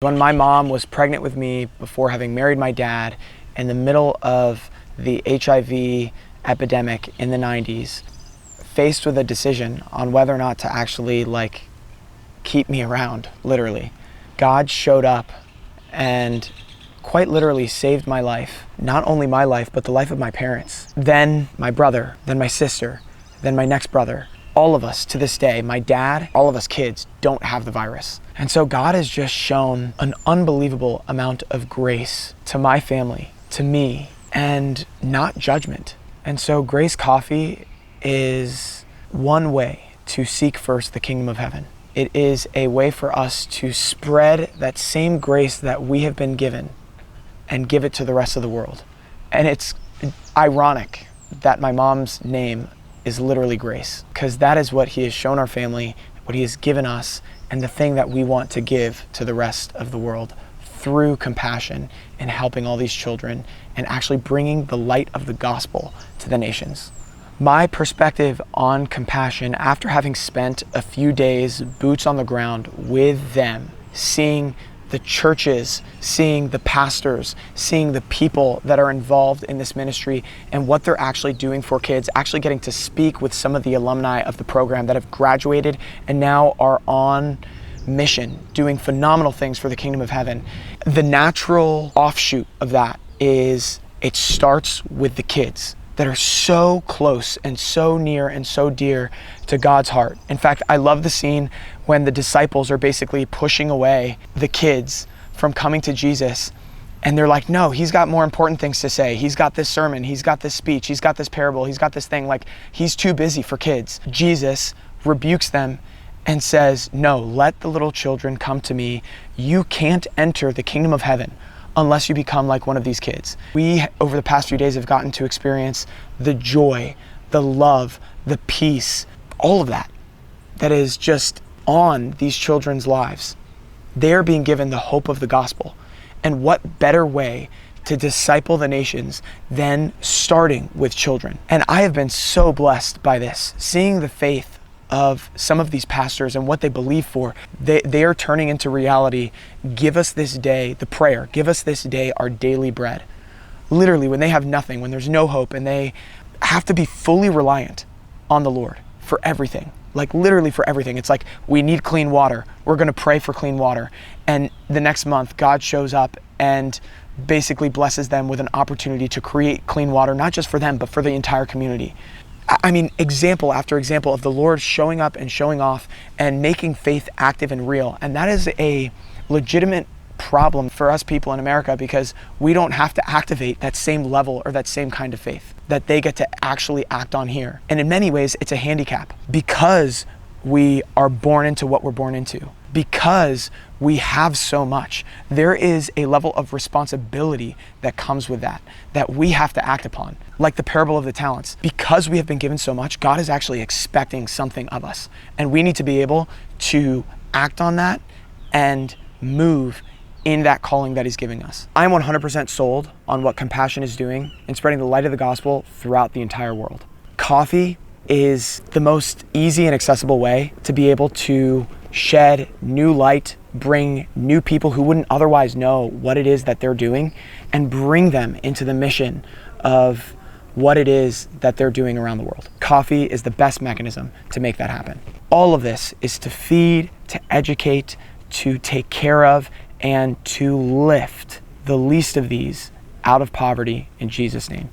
When my mom was pregnant with me before having married my dad in the middle of the HIV epidemic in the 90s, faced with a decision on whether or not to actually keep me around, literally, God showed up and quite literally saved my life. Not only my life, but the life of my parents. Then my brother, then my sister, then my next brother. All of us to this day, my dad, all of us kids don't have the virus. And so God has just shown an unbelievable amount of grace to my family, to me, and not judgment. And so Grace Coffee is one way to seek first the kingdom of heaven. It is a way for us to spread that same grace that we have been given and give it to the rest of the world. And it's ironic that my mom's name is literally Grace, because that is what he has shown our family, what he has given us, and the thing that we want to give to the rest of the world through compassion and helping all these children and actually bringing the light of the gospel to the nations. My perspective on compassion, after having spent a few days boots on the ground with them, seeing the churches, seeing the pastors, seeing the people that are involved in this ministry and what they're actually doing for kids, actually getting to speak with some of the alumni of the program that have graduated and now are on mission, doing phenomenal things for the kingdom of heaven. The natural offshoot of that is it starts with the kids that are so close and so near and so dear to God's heart. In fact, I love the scene when the disciples are basically pushing away the kids from coming to Jesus. And they're like, no, he's got more important things to say. He's got this sermon, he's got this speech, he's got this parable, he's got this thing. He's too busy for kids. Jesus rebukes them and says, no, let the little children come to me. You can't enter the kingdom of heaven unless you become like one of these kids. We, over the past few days, have gotten to experience the joy, the love, the peace, all of that is just on these children's lives. They're being given the hope of the gospel. And what better way to disciple the nations than starting with children? And I have been so blessed by this, seeing the faith of some of these pastors and what they believe for. They are turning into reality. Give us this day, the prayer, give us this day our daily bread. Literally, when they have nothing, when there's no hope, and they have to be fully reliant on the Lord for everything, literally for everything. It's like, we need clean water. We're gonna pray for clean water. And the next month, God shows up and basically blesses them with an opportunity to create clean water, not just for them, but for the entire community. I mean, example after example of the Lord showing up and showing off and making faith active and real. And that is a legitimate problem for us people in America, because we don't have to activate that same level or that same kind of faith that they get to actually act on here. And in many ways, it's a handicap because we are born into what we're born into. Because we have so much, there is a level of responsibility that comes with that we have to act upon. Like the parable of the talents. Because we have been given so much, God is actually expecting something of us. And we need to be able to act on that and move in that calling that he's giving us. I'm 100% sold on what compassion is doing in spreading the light of the gospel throughout the entire world. Coffee is the most easy and accessible way to be able to shed new light, bring new people who wouldn't otherwise know what it is that they're doing, and bring them into the mission of what it is that they're doing around the world. Coffee is the best mechanism to make that happen. All of this is to feed, to educate, to take care of, and to lift the least of these out of poverty in Jesus' name.